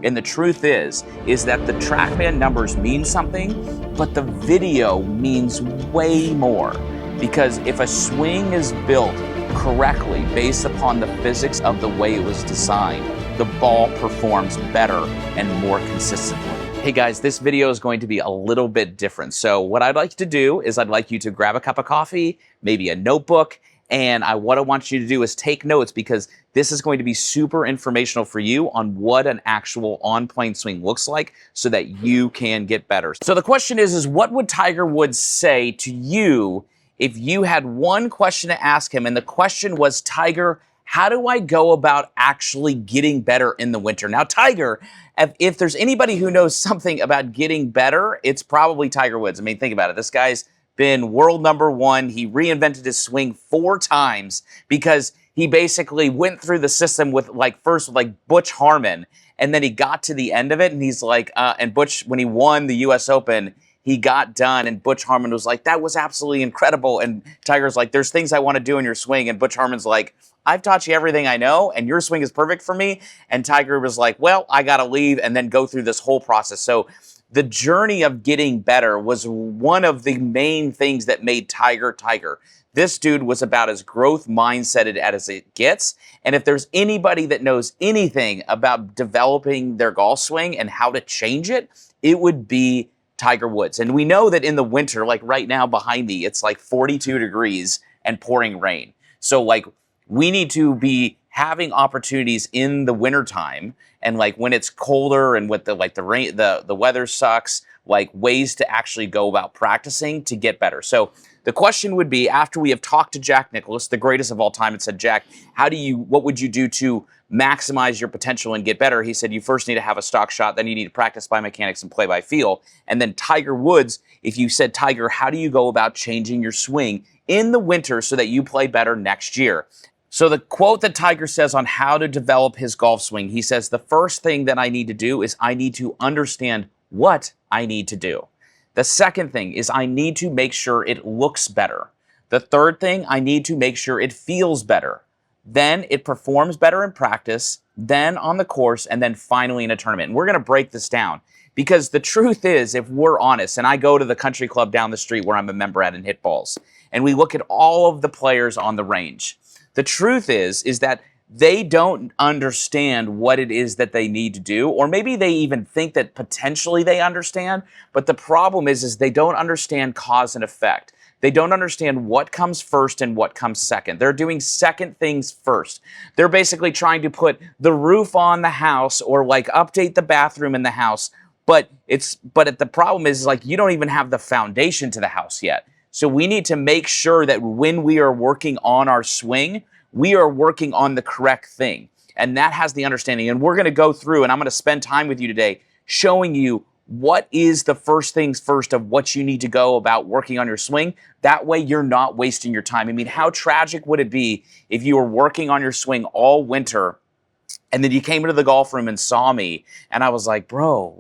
And the truth is that the TrackMan numbers mean something, but the video means way more. Because if a swing is built correctly based upon the physics of the way it was designed, the ball performs better and more consistently. Hey guys, this video is going to be a little bit different. So what I'd like to do is I'd like you to grab a cup of coffee, maybe a notebook, and what I want you to do is take notes, because this is going to be super informational for you on what an actual on-plane swing looks like so that you can get better. So the question is what would Tiger Woods say to you if you had one question to ask him? And the question was, Tiger, how do I go about actually getting better in the winter? Now, Tiger, if there's anybody who knows something about getting better, it's probably Tiger Woods. I mean, think about it. This guy's been world #1. He reinvented his swing 4 times because he basically went through the system with first with Butch Harmon, and then he got to the end of it, and he's like, and Butch, when he won the U.S. Open, he got done, and Butch Harmon was like, that was absolutely incredible. And Tiger's like, there's things I want to do in your swing. And Butch Harmon's like, I've taught you everything I know, and your swing is perfect for me. And Tiger was like, well, I got to leave and then go through this whole process. So the journey of getting better was one of the main things that made Tiger Tiger. This dude was about as growth mindseted as it gets. And if there's anybody that knows anything about developing their golf swing and how to change it, it would be Tiger Woods. And we know that in the winter, like right now behind me, it's like 42 degrees and pouring rain. So we need to be having opportunities in the wintertime, and when it's colder and with the rain, the weather sucks, ways to actually go about practicing to get better. So the question would be, after we have talked to Jack Nicklaus, the greatest of all time, and said, Jack, what would you do to maximize your potential and get better? He said, you first need to have a stock shot, then you need to practice by mechanics and play by feel. And then Tiger Woods, if you said, Tiger, how do you go about changing your swing in the winter so that you play better next year? So the quote that Tiger says on how to develop his golf swing, he says, the first thing that I need to do is I need to understand what I need to do. The second thing is I need to make sure it looks better. The third thing, I need to make sure it feels better. Then it performs better in practice, then on the course, and then finally in a tournament. And we're going to break this down, because the truth is, if we're honest, and I go to the country club down the street where I'm a member at and hit balls, and we look at all of the players on the range, the truth is that they don't understand what it is that they need to do, or maybe they even think that potentially they understand, but the problem is they don't understand cause and effect. They don't understand what comes first and what comes second. They're doing second things first. They're basically trying to put the roof on the house or update the bathroom in the house, but the problem is you don't even have the foundation to the house yet. So we need to make sure that when we are working on our swing, we are working on the correct thing. And that has the understanding. And we're going to go through, and I'm going to spend time with you today showing you what is the first things first of what you need to go about working on your swing. That way you're not wasting your time. I mean, how tragic would it be if you were working on your swing all winter and then you came into the golf room and saw me and I was like, bro,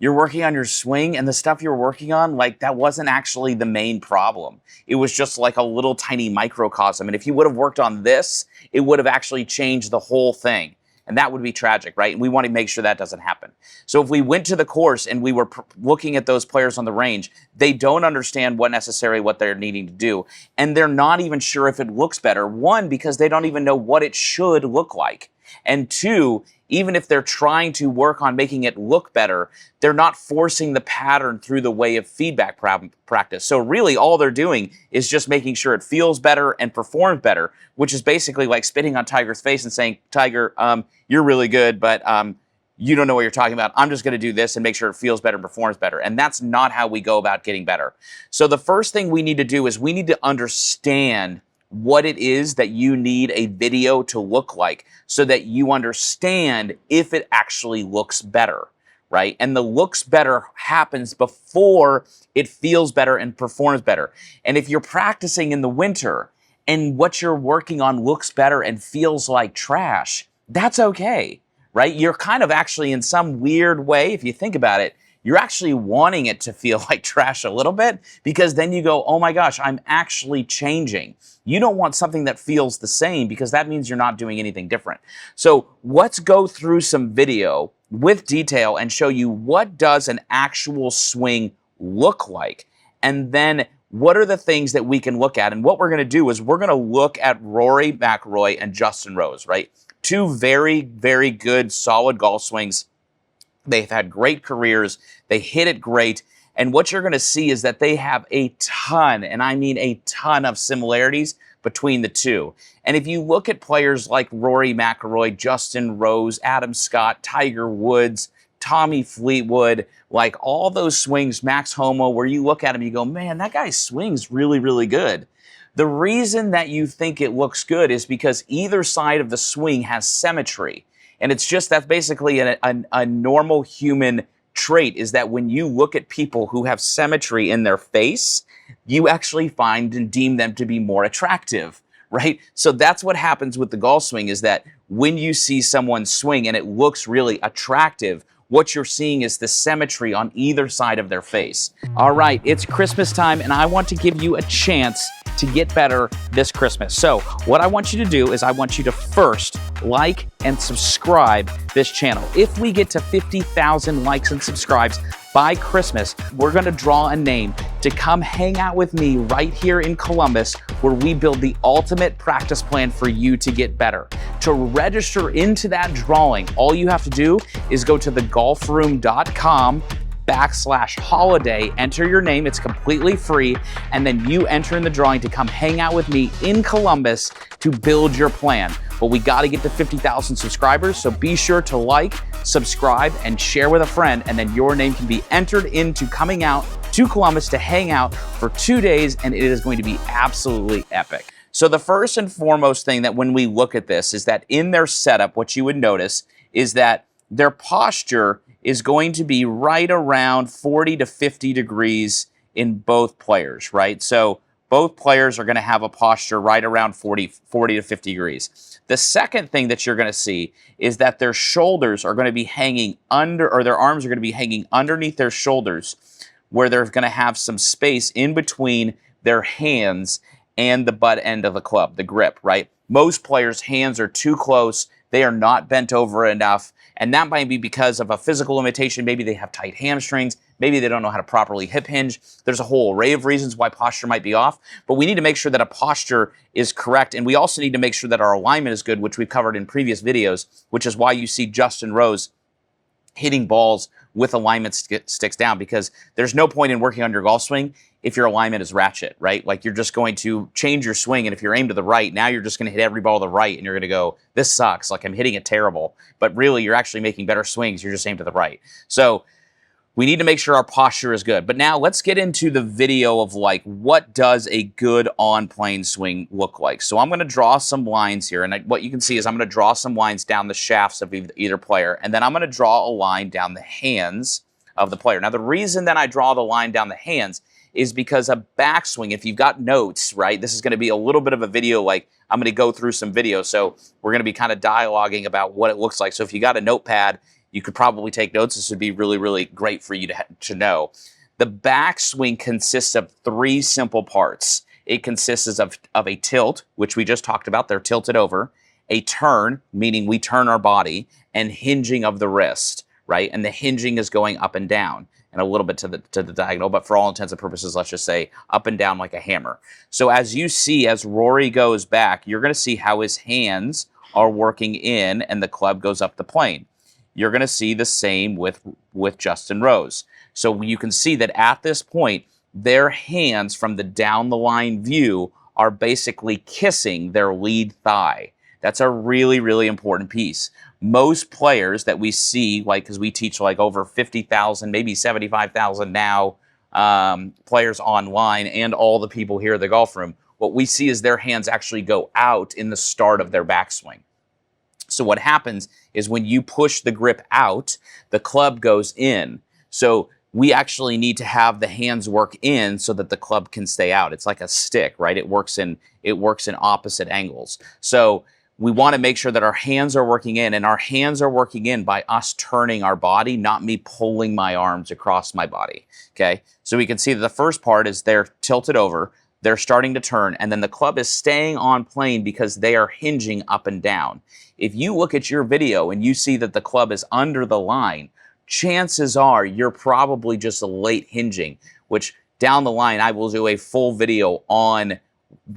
you're working on your swing, and the stuff you're working on, that wasn't actually the main problem. It was just a little tiny microcosm. And if you would have worked on this, it would have actually changed the whole thing. And that would be tragic, right? And we want to make sure that doesn't happen. So if we went to the course and we were looking at those players on the range, they don't understand what they're needing to do. And they're not even sure if it looks better. One, because they don't even know what it should look like. And two, even if they're trying to work on making it look better, they're not forcing the pattern through the way of feedback practice. So really all they're doing is just making sure it feels better and performs better, which is basically like spitting on Tiger's face and saying, Tiger, you're really good, but you don't know what you're talking about. I'm just going to do this and make sure it feels better and performs better. And that's not how we go about getting better. So the first thing we need to do is we need to understand what it is that you need a video to look like so that you understand if it actually looks better, right? And the looks better happens before it feels better and performs better. And if you're practicing in the winter and what you're working on looks better and feels like trash, that's okay, right? You're kind of actually in some weird way, if you think about it, you're actually wanting it to feel like trash a little bit, because then you go, oh my gosh, I'm actually changing. You don't want something that feels the same, because that means you're not doing anything different. So let's go through some video with detail and show you what does an actual swing look like, and then what are the things that we can look at. And what we're going to do is we're going to look at Rory McIlroy and Justin Rose, right? Two very, very good, solid golf swings. They've had great careers. They hit it great. And what you're going to see is that they have a ton, and I mean a ton of similarities between the two. And if you look at players like Rory McIlroy, Justin Rose, Adam Scott, Tiger Woods, Tommy Fleetwood, like all those swings, Max Homa, where you look at him, you go, man, that guy's swing's really, really good. The reason that you think it looks good is because either side of the swing has symmetry. And it's just, that's basically a normal human trait, is that when you look at people who have symmetry in their face, you actually find and deem them to be more attractive, right? So that's what happens with the golf swing, is that when you see someone swing and it looks really attractive, what you're seeing is the symmetry on either side of their face. All right, it's Christmas time, and I want to give you a chance to get better this Christmas. So what I want you to do is I want you to first like and subscribe this channel. If we get to 50,000 likes and subscribes by Christmas, we're going to draw a name to come hang out with me right here in Columbus, where we build the ultimate practice plan for you to get better. To register into that drawing, all you have to do is go to thegolfroom.com/holiday, enter your name, it's completely free, and then you enter in the drawing to come hang out with me in Columbus to build your plan. But we got to get to 50,000 subscribers, so be sure to like, subscribe, and share with a friend, and then your name can be entered into coming out to Columbus to hang out for 2 days, and it is going to be absolutely epic. So the first and foremost thing that when we look at this is that in their setup, what you would notice is that their posture is going to be right around 40 to 50 degrees in both players, right? So both players are going to have a posture right around 40 to 50 degrees. The second thing that you're going to see is that their shoulders are going to be hanging under, or their arms are going to be hanging underneath their shoulders, where they're going to have some space in between their hands and the butt end of the club, the grip, right? Most players' hands are too close. They are not bent over enough. And that might be because of a physical limitation. Maybe they have tight hamstrings. Maybe they don't know how to properly hip hinge. There's a whole array of reasons why posture might be off. But we need to make sure that a posture is correct. And we also need to make sure that our alignment is good, which we've covered in previous videos, which is why you see Justin Rose hitting balls with alignment sticks down, because there's no point in working on your golf swing if your alignment is ratchet, right? Like, you're just going to change your swing, and if you're aimed to the right, now you're just going to hit every ball to the right, and you're going to go, this sucks, like I'm hitting it terrible. But really, you're actually making better swings, you're just aimed to the right. So we need to make sure our posture is good. But now let's get into the video of, like, what does a good on-plane swing look like? So I'm going to draw some lines here, and what you can see is I'm going to draw some lines down the shafts of either player, and then I'm going to draw a line down the hands of the player. Now, the reason that I draw the line down the hands is because a backswing, if you've got notes, right, this is going to be a little bit of a video, like I'm going to go through some videos, so we're going to be kind of dialoguing about what it looks like. So if you got a notepad, you could probably take notes. This would be really, really great for you to know. The backswing consists of 3 simple parts. It consists of a tilt, which we just talked about. They're tilted over. A turn, meaning we turn our body, and hinging of the wrist, right? And the hinging is going up and down and a little bit to the diagonal, but for all intents and purposes, let's just say up and down like a hammer. So as you see, as Rory goes back, you're going to see how his hands are working in and the club goes up the plane. You're going to see the same with Justin Rose. So you can see that at this point, their hands from the down the line view are basically kissing their lead thigh. That's a really, really important piece. Most players that we see, like, because we teach like over 50,000, maybe 75,000 now, players online and all the people here at the golf room, what we see is their hands actually go out in the start of their backswing. So what happens is when you push the grip out, the club goes in. So we actually need to have the hands work in so that the club can stay out. It's like a stick, right? It works in opposite angles. So we want to make sure that our hands are working in, and our hands are working in by us turning our body, not me pulling my arms across my body, okay? So we can see that the first part is they're tilted over, they're starting to turn, and then the club is staying on plane because they are hinging up and down. If you look at your video and you see that the club is under the line, chances are you're probably just a late hinging, which down the line I will do a full video on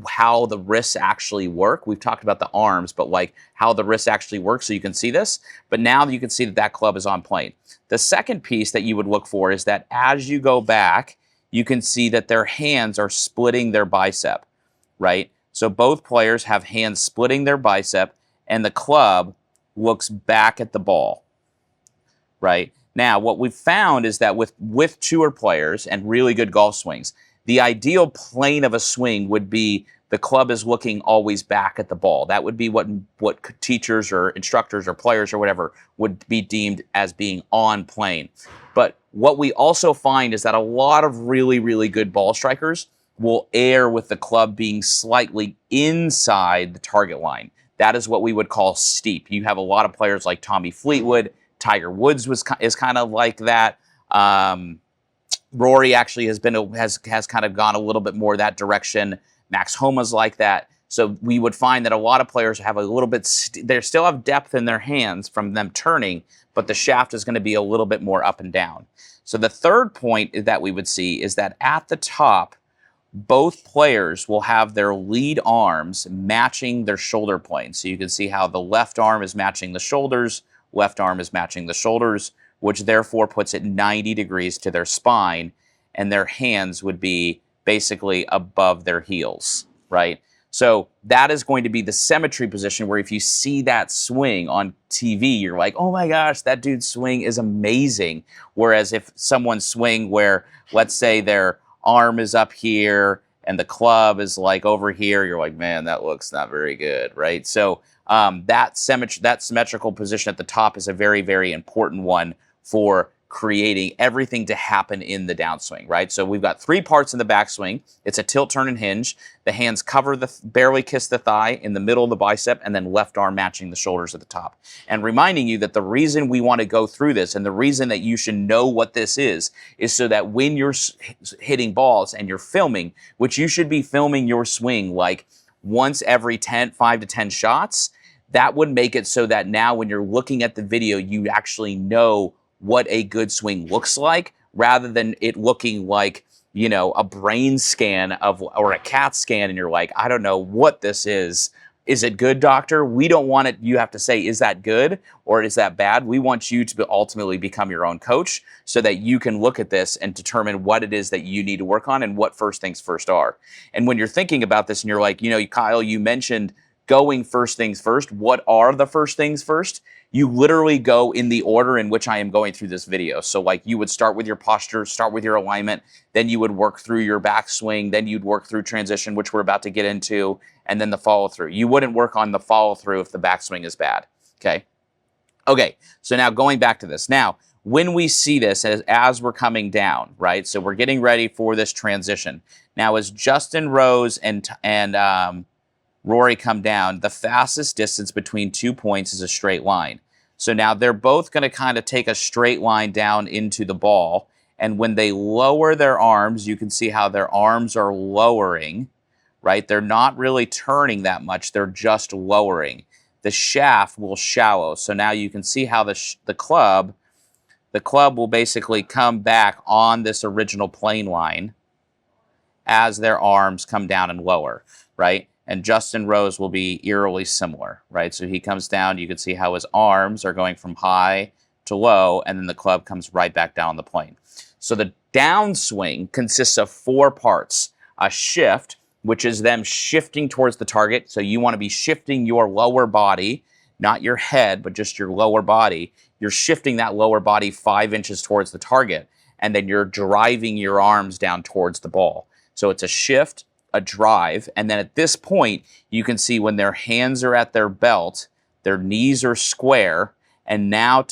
how the wrists actually work. We've talked about the arms, but like how the wrists actually work so you can see this. But now you can see that that club is on plane. The second piece that you would look for is that as you go back, you can see that their hands are splitting their bicep, right? So both players have hands splitting their bicep, and the club looks back at the ball, right? Now, what we've found is that with tour players and really good golf swings, the ideal plane of a swing would be the club is looking always back at the ball. That would be what teachers or instructors or players or whatever would be deemed as being on plane. But what we also find is that a lot of really, really good ball strikers will err with the club being slightly inside the target line. That is what we would call steep. You have a lot of players like Tommy Fleetwood, Tiger Woods is kind of like that. Rory actually has kind of gone a little bit more that direction. Max Homa's like that. So we would find that a lot of players have a little bit, they still have depth in their hands from them turning, but the shaft is going to be a little bit more up and down. So the third point that we would see is that at the top, both players will have their lead arms matching their shoulder plane. So you can see how the left arm is matching the shoulders, left arm is matching the shoulders, which therefore puts it 90 degrees to their spine, and their hands would be basically above their heels, right? So that is going to be the symmetry position where if you see that swing on TV, you're like, oh my gosh, that dude's swing is amazing. Whereas if someone's swing where, let's say their arm is up here and the club is like over here, you're like, man, that looks not very good, right? So that symmetrical position at the top is a very, very important one for creating everything to happen in the downswing, right? So we've got three parts in the backswing. It's a tilt, turn, and hinge. The hands cover barely kiss the thigh in the middle of the bicep, and then left arm matching the shoulders at the top. And reminding you that the reason we want to go through this and the reason that you should know what this is so that when you're hitting balls and you're filming, which you should be filming your swing like once every 5 to 10 shots, that would make it so that now when you're looking at the video, you actually know what a good swing looks like, rather than it looking like, you know, a brain scan or a CAT scan, and you're like, I don't know what this is. Is it good, doctor? We don't want it. You have to say, is that good or is that bad? We want you to ultimately become your own coach so that you can look at this and determine what it is that you need to work on and what first things first are. And when you're thinking about this and you're like, you know, Kyle, you mentioned going first things first. What are the first things first? You literally go in the order in which I am going through this video. So like you would start with your posture, start with your alignment, then you would work through your backswing, then you'd work through transition, which we're about to get into, and then the follow through. You wouldn't work on the follow through if the backswing is bad, okay? Okay, so now going back to this. Now, when we see this as we're coming down, right? So we're getting ready for this transition. Now as Justin Rose and Rory come down, the fastest distance between 2 points is a straight line. So now they're both going to kind of take a straight line down into the ball. And when they lower their arms, you can see how their arms are lowering, right? They're not really turning that much. They're just lowering. The shaft will shallow. So now you can see how the club will basically come back on this original plane line as their arms come down and lower, right? And Justin Rose will be eerily similar, right? So he comes down, you can see how his arms are going from high to low, and then the club comes right back down the plane. So the downswing consists of 4 parts. A shift, which is them shifting towards the target. So you want to be shifting your lower body, not your head, but just your lower body. You're shifting that lower body 5 inches towards the target, and then you're driving your arms down towards the ball. So it's a shift, a drive, and then at this point, you can see when their hands are at their belt, their knees are square, and now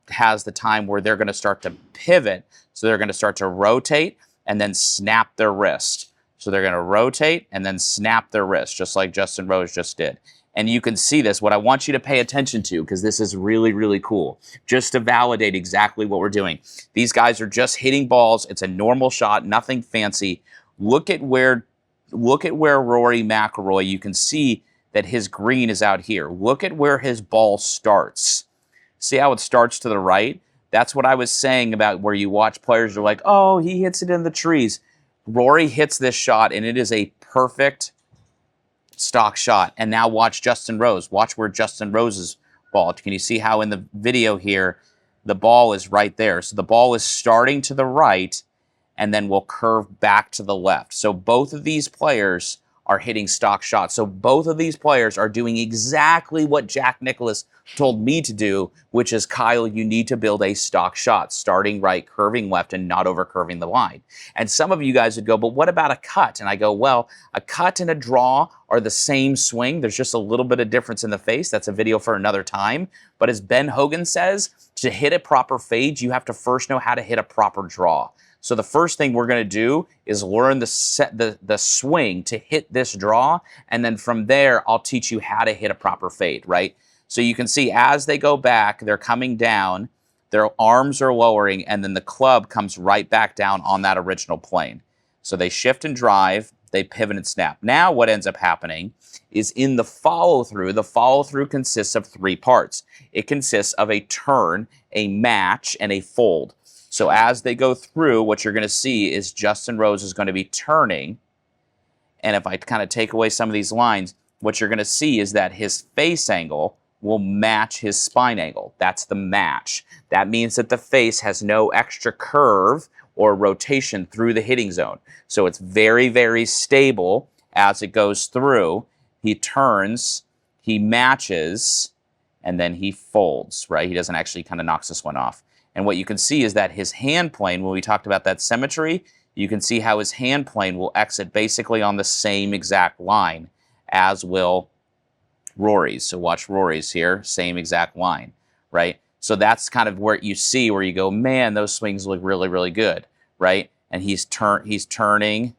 has the time where they're going to start to pivot. So they're going to start to rotate and then snap their wrist. So they're going to rotate and then snap their wrist, just like Justin Rose just did. And you can see this. What I want you to pay attention to, because this is really, really cool, just to validate exactly what we're doing. These guys are just hitting balls. It's a normal shot, nothing fancy. Look at where Rory McIlroy, you can see that his green is out here. Look at where his ball starts. See how it starts to the right? That's what I was saying about where you watch players are like, oh, he hits it in the trees. Rory hits this shot, and it is a perfect stock shot. And now watch Justin Rose. Watch where Justin Rose's ball. Can you see how in the video here, the ball is right there? So the ball is starting to the right and then will curve back to the left. So both of these players are hitting stock shots. So both of these players are doing exactly what Jack Nicklaus told me to do, which is, Kyle, you need to build a stock shot, starting right, curving left, and not over curving the line. And some of you guys would go, but what about a cut? And I go, well, a cut and a draw are the same swing. There's just a little bit of difference in the face. That's a video for another time. But as Ben Hogan says, to hit a proper fade, you have to first know how to hit a proper draw. So the first thing we're going to do is learn the swing to hit this draw, and then from there, I'll teach you how to hit a proper fade, right? So you can see as they go back, they're coming down, their arms are lowering, and then the club comes right back down on that original plane. So they shift and drive, they pivot and snap. Now what ends up happening is in the follow-through consists of three parts. It consists of a turn, a match, and a fold. So as they go through, what you're going to see is Justin Rose is going to be turning. And if I kind of take away some of these lines, what you're going to see is that his face angle will match his spine angle. That's the match. That means that the face has no extra curve or rotation through the hitting zone. So it's very, very stable as it goes through. He turns, he matches, and then he folds, right? He doesn't actually kind of knocks this one off. And what you can see is that his hand plane, when we talked about that symmetry, you can see how his hand plane will exit basically on the same exact line as will Rory's. So watch Rory's here, same exact line, right? So that's kind of where you see where you go, man, those swings look really, really good, right? And he's turning,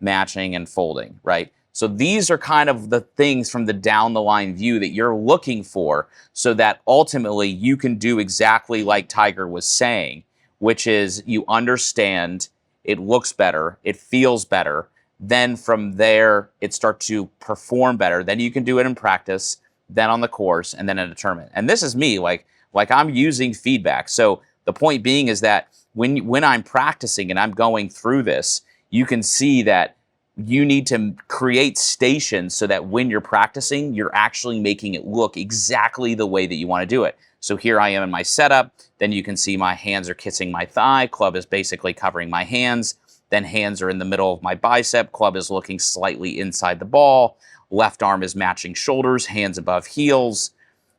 matching, and folding, right? So these are kind of the things from the down the line view that you're looking for so that ultimately you can do exactly like Tiger was saying, which is you understand it looks better, it feels better. Then from there, it starts to perform better. Then you can do it in practice, then on the course, and then in a tournament. And this is me, like I'm using feedback. So the point being is that when I'm practicing and I'm going through this, you can see that you need to create stations so that when you're practicing, you're actually making it look exactly the way that you want to do it. So here I am in my setup. Then you can see my hands are kissing my thigh. Club is basically covering my hands. Then hands are in the middle of my bicep. Club is looking slightly inside the ball. Left arm is matching shoulders, hands above heels.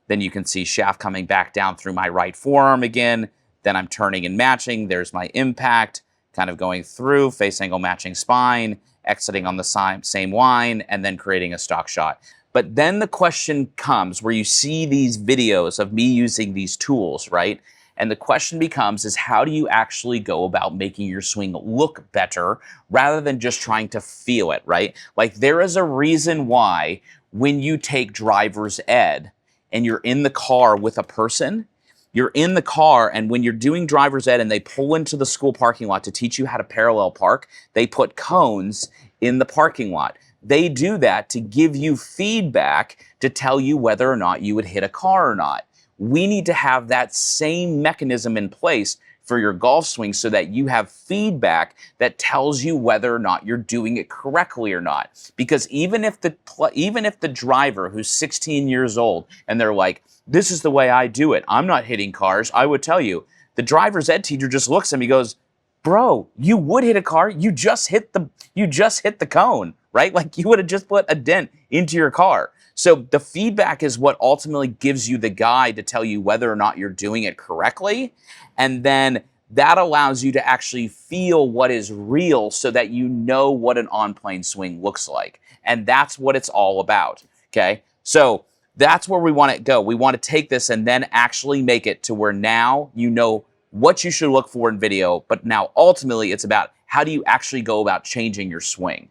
Then you can see shaft coming back down through my right forearm again. Then I'm turning and matching. There's my impact, kind of going through, face angle matching spine, exiting on the same line, and then creating a stock shot. But then the question comes where you see these videos of me using these tools, right? And the question becomes is how do you actually go about making your swing look better rather than just trying to feel it, right? Like there is a reason why when you take driver's ed and you're in the car with a person, you're in the car, and when you're doing driver's ed and they pull into the school parking lot to teach you how to parallel park, they put cones in the parking lot. They do that to give you feedback to tell you whether or not you would hit a car or not. We need to have that same mechanism in place for your golf swing so that you have feedback that tells you whether or not you're doing it correctly or not. Because even if the driver who's 16 years old and they're like, this is the way I do it, I'm not hitting cars, I would tell you, the driver's ed teacher just looks at him, he goes, bro, you would hit a car, you just hit the cone, right? Like you would have just put a dent into your car. So the feedback is what ultimately gives you the guide to tell you whether or not you're doing it correctly. And then that allows you to actually feel what is real so that you know what an on-plane swing looks like. And that's what it's all about, okay? So that's where we want to go. We want to take this and then actually make it to where now you know what you should look for in video, but now ultimately it's about how do you actually go about changing your swing.